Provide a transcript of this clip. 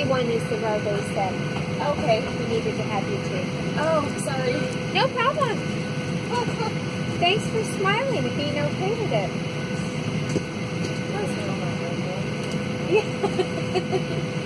one is the row they said. Okay. We needed to have you too. Oh, sorry. No problem. Thanks for smiling and being okay with it. I was on my Yeah.